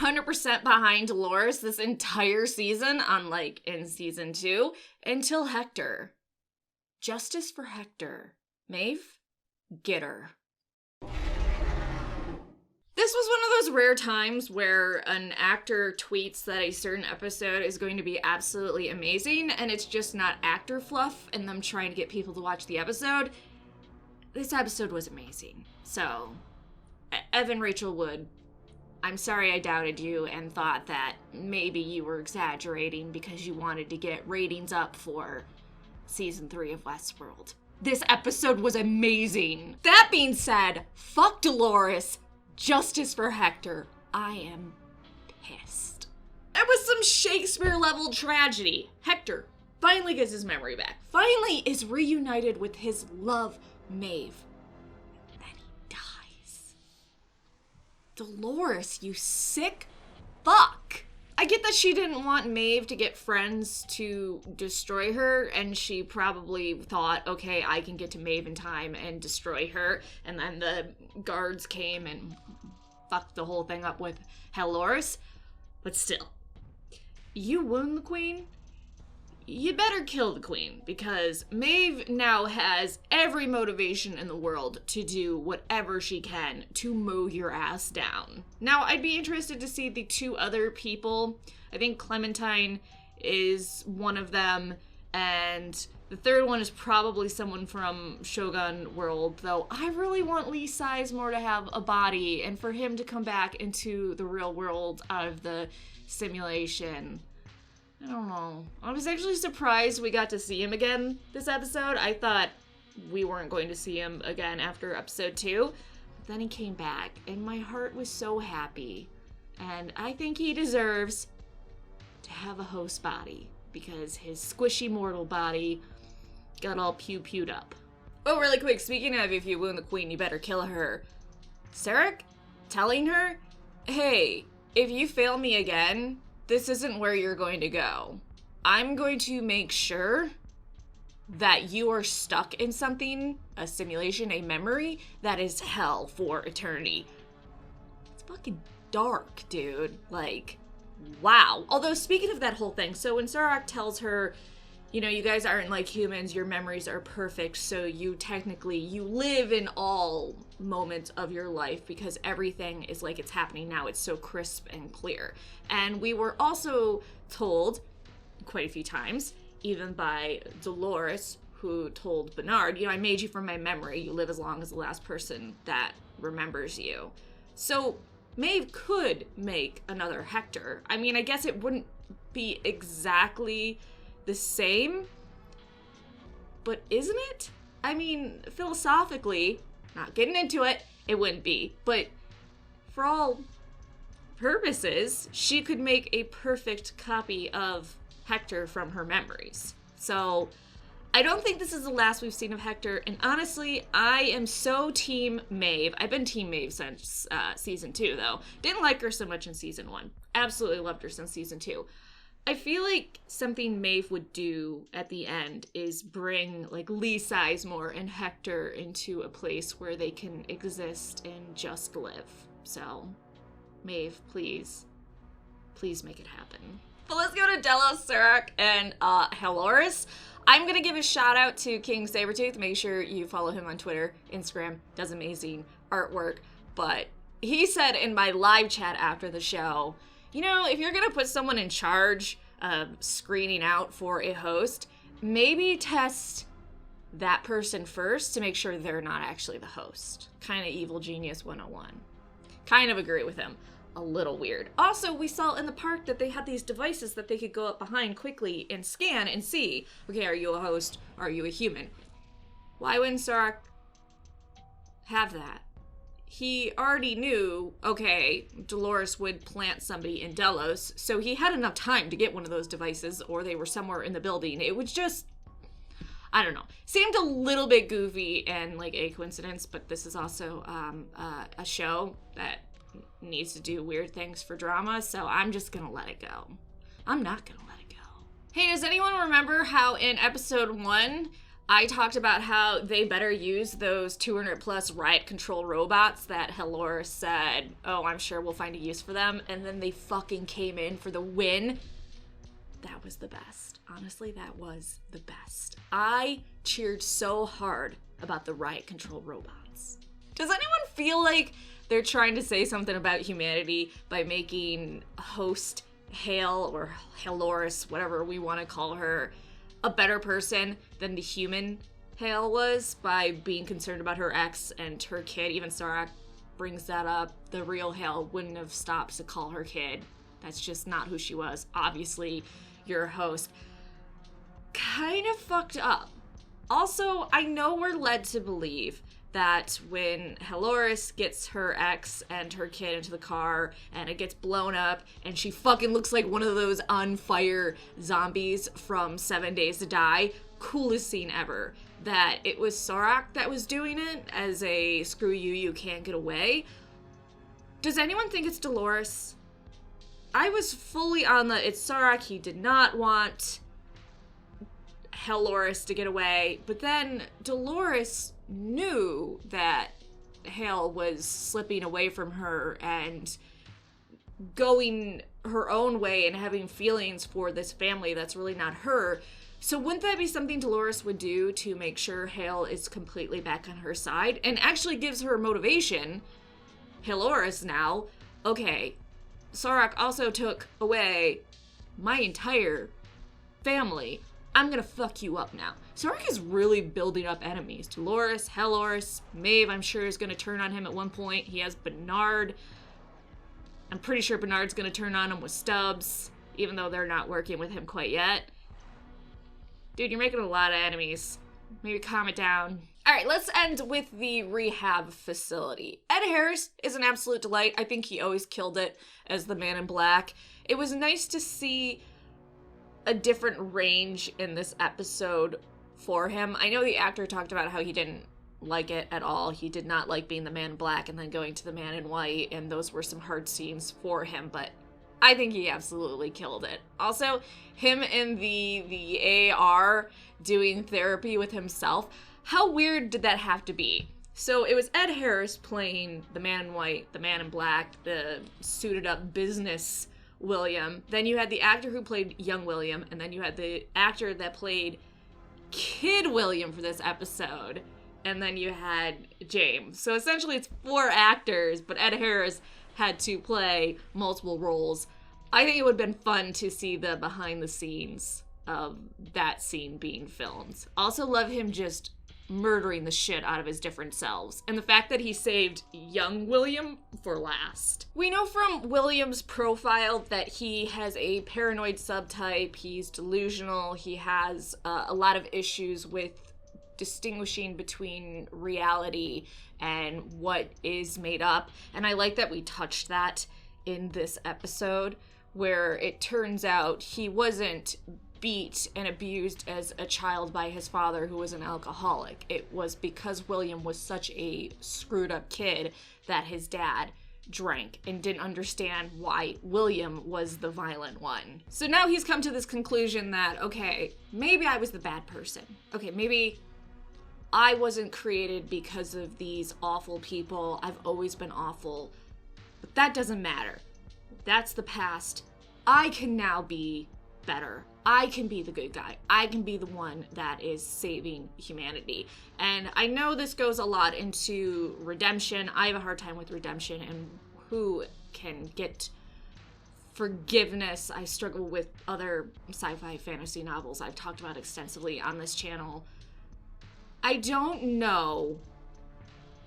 100% behind Dolores this entire season, unlike in season 2, until Hector. Justice for Hector. Maeve, get her. This was one of those rare times where an actor tweets that a certain episode is going to be absolutely amazing, and it's just not actor fluff and them trying to get people to watch the episode. This episode was amazing. So, Evan Rachel Wood, I'm sorry I doubted you and thought that maybe you were exaggerating because you wanted to get ratings up for season 3 of Westworld. This episode was amazing. That being said, fuck Dolores. Justice for Hector. I am pissed. It was some Shakespeare-level tragedy. Hector finally gets his memory back. Finally is reunited with his love, Maeve. And then he dies. Dolores, you sick fuck. I get that she didn't want Maeve to get friends to destroy her, and she probably thought, okay, I can get to Maeve in time and destroy her, and then the guards came and fucked the whole thing up with Dolores. But still, you wound the queen? You better kill the queen, because Maeve now has every motivation in the world to do whatever she can to mow your ass down. Now, I'd be interested to see the 2 other people. I think Clementine is one of them, and the 3rd one is probably someone from Shogun World, though I really want Lee Sizemore to have a body and for him to come back into the real world out of the simulation. I don't know. I was actually surprised we got to see him again this episode. I thought we weren't going to see him again after episode 2. But then he came back, and my heart was so happy. And I think he deserves to have a host body, because his squishy mortal body got all pew-pewed up. Oh, really quick, speaking of if you wound the queen, you better kill her. Sarek telling her, hey, if you fail me again, this isn't where you're going to go. I'm going to make sure that you are stuck in something, a simulation, a memory, that is hell for eternity. It's fucking dark, dude. Like, wow. Although, speaking of that whole thing, so when Sarek tells her, you know, you guys aren't like humans, your memories are perfect, so you live in all moments of your life because everything is like it's happening now. It's so crisp and clear. And we were also told quite a few times, even by Dolores, who told Bernard, you know, I made you from my memory. You live as long as the last person that remembers you. So Maeve could make another Hector. I mean, I guess it wouldn't be exactly the same, but isn't it? I mean, philosophically, not getting into it, it wouldn't be, but for all purposes, she could make a perfect copy of Hector from her memories. So I don't think this is the last we've seen of Hector, and honestly, I am so team Maeve. I've been team Maeve since season 2, though. Didn't like her so much in season 1. Absolutely loved her since season 2. I feel like something Maeve would do at the end is bring, like, Lee Sizemore and Hector into a place where they can exist and just live. So, Maeve, please make it happen. But let's go to Delos, Sarek, and Dolores. I'm gonna give a shout out to kingSabertooth. Make sure you follow him on Twitter, Instagram. Does amazing artwork. But he said in my live chat after the show, you know, if you're gonna put someone in charge of screening out for a host, maybe test that person first to make sure they're not actually the host. Kind of evil genius 101. Kind of agree with him. A little weird. Also, we saw in the park that they had these devices that they could go up behind quickly and scan and see, okay, are you a host? Are you a human? Why wouldn't Sarek have that? He already knew, okay, Dolores would plant somebody in Delos, so he had enough time to get one of those devices, or they were somewhere in the building. It was just, I don't know. Seemed a little bit goofy and like a coincidence, but this is also a show that needs to do weird things for drama, so I'm just gonna let it go. I'm not gonna let it go. Hey, does anyone remember how in episode 1, I talked about how they better use those 200 plus riot control robots that Halora said, oh, I'm sure we'll find a use for them. And then they fucking came in for the win. That was the best. Honestly, that was the best. I cheered so hard about the riot control robots. Does anyone feel like they're trying to say something about humanity by making host Hale, or Haloris, whatever we want to call her, a better person than the human Hale was by being concerned about her ex and her kid? Even Sarak brings that up. The real Hale wouldn't have stopped to call her kid. That's just not who she was. Obviously, you're a host. Kind of fucked up. Also, I know we're led to believe that when Haloris gets her ex and her kid into the car and it gets blown up and she fucking looks like one of those on fire zombies from 7 Days to Die, coolest scene ever, that it was Sarak that was doing it as a screw you, you can't get away. Does anyone think it's Dolores? I was fully on the it's Sarak, he did not want Haloris to get away, but then Dolores knew that Hale was slipping away from her and going her own way and having feelings for this family that's really not her. So wouldn't that be something Dolores would do to make sure Hale is completely back on her side and actually gives her motivation? Haloris now, okay, Sarak also took away my entire family. I'm gonna fuck you up now. Sarak is really building up enemies. Dolores, Haloris, Maeve, I'm sure is gonna turn on him at one point. He has Bernard. I'm pretty sure Bernard's gonna turn on him with Stubbs, even though they're not working with him quite yet. Dude, you're making a lot of enemies. Maybe calm it down. All right, let's end with the rehab facility. Ed Harris is an absolute delight. I think he always killed it as the Man in Black. It was nice to see a different range in this episode for him. I know the actor talked about how he didn't like it at all. He did not like being the Man in Black and then going to the Man in White, and those were some hard scenes for him, but I think he absolutely killed it. Also, him in the AR doing therapy with himself, how weird did that have to be? So it was Ed Harris playing the Man in White, the Man in Black, the suited up business William. Then you had the actor who played young William, and then you had the actor that played Kid William for this episode, and then you had James. So essentially it's 4 actors, but Ed Harris had to play multiple roles. I think it would have been fun to see the behind the scenes of that scene being filmed. Also love him just murdering the shit out of his different selves, and the fact that he saved young William for last. We know from William's profile that he has a paranoid subtype, he's delusional, he has a lot of issues with distinguishing between reality and what is made up, and I like that we touched that in this episode, where it turns out he wasn't beat and abused as a child by his father, who was an alcoholic. It was because William was such a screwed up kid that his dad drank and didn't understand why William was the violent one. So now he's come to this conclusion that, okay, maybe I was the bad person. Okay, maybe I wasn't created because of these awful people. I've always been awful. But that doesn't matter. That's the past. I can now be better. I can be the good guy. I can be the one that is saving humanity. And I know this goes a lot into redemption. I have a hard time with redemption and who can get forgiveness. I struggle with other sci-fi fantasy novels I've talked about extensively on this channel. I don't know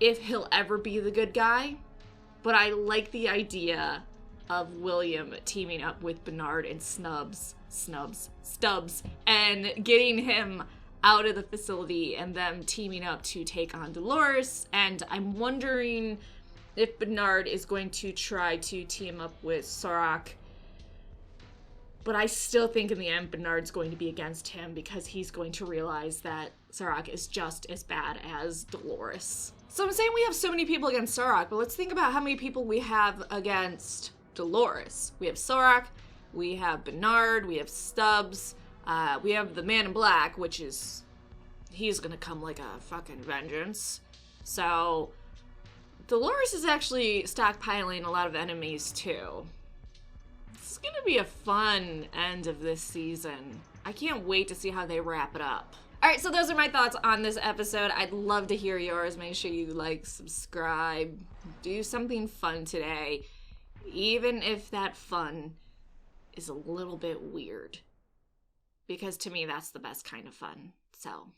if he'll ever be the good guy, but I like the idea of William teaming up with Bernard and Stubbs, and getting him out of the facility and them teaming up to take on Dolores. And I'm wondering if Bernard is going to try to team up with Sarak. But I still think in the end Bernard's going to be against him because he's going to realize that Sarak is just as bad as Dolores. So I'm saying we have so many people against Sarak, but let's think about how many people we have against Dolores. We have Sarak, we have Bernard, we have Stubbs, we have the Man in Black, which is, he's gonna come like a fucking vengeance. So Dolores is actually stockpiling a lot of enemies too. It's gonna be a fun end of this season. I can't wait to see how they wrap it up. Alright, so those are my thoughts on this episode. I'd love to hear yours. Make sure you like, subscribe, do something fun today, even if that fun is a little bit weird. Because to me, that's the best kind of fun. So,